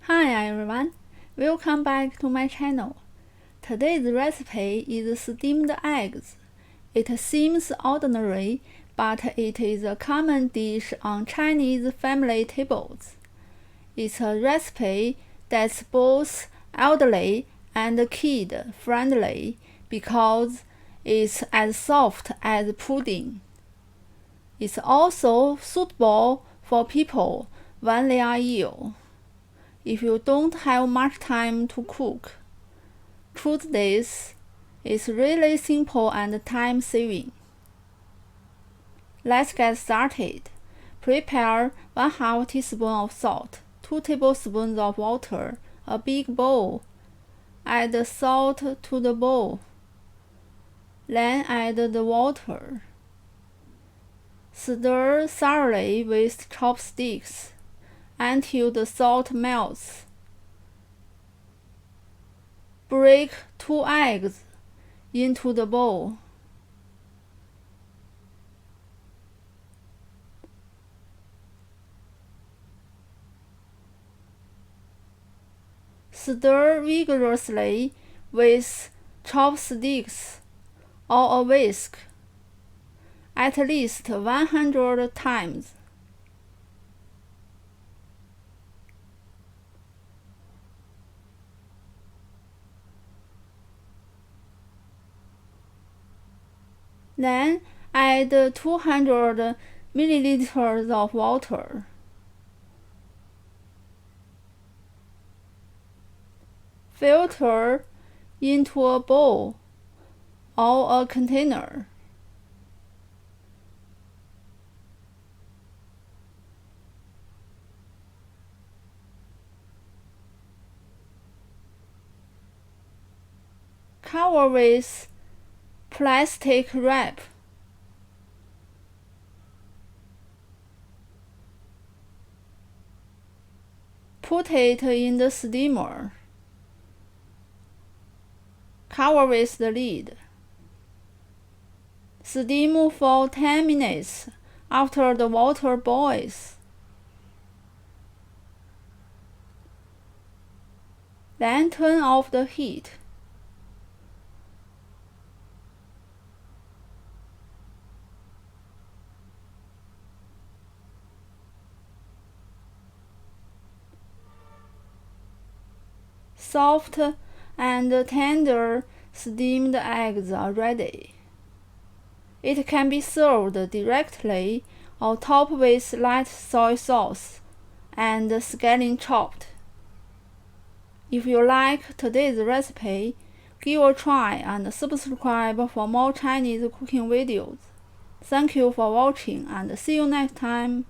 Hi everyone, welcome back to my channel. Today's recipe is steamed eggs. It seems ordinary, but it is a common dish on Chinese family tables. It's a recipe that's both elderly and kid-friendly because it's as soft as pudding. It's also suitable for people when they are ill. If you don't have much time to cook, choose this. It's really simple and time-saving. Let's get started. Prepare 1/2 teaspoon of salt, 2 tablespoons of water, a big bowl. Add the salt to the bowl. Then add the water. Stir thoroughly with chopsticks until the salt melts. Break 2 eggs into the bowl. Stir vigorously with chopsticks or a whisk at least 100 times. Then add 200 milliliters of water. Filter into a bowl or a container. Cover with plastic wrap. Put it in the steamer. Cover with the lid. Steam for 10 minutes after the water boils. Then turn off the heat. Soft and tender steamed eggs are ready. It can be served directly or topped with light soy sauce and scallion chopped. If you like today's recipe, give a try and subscribe for more Chinese cooking videos. Thank you for watching and see you next time.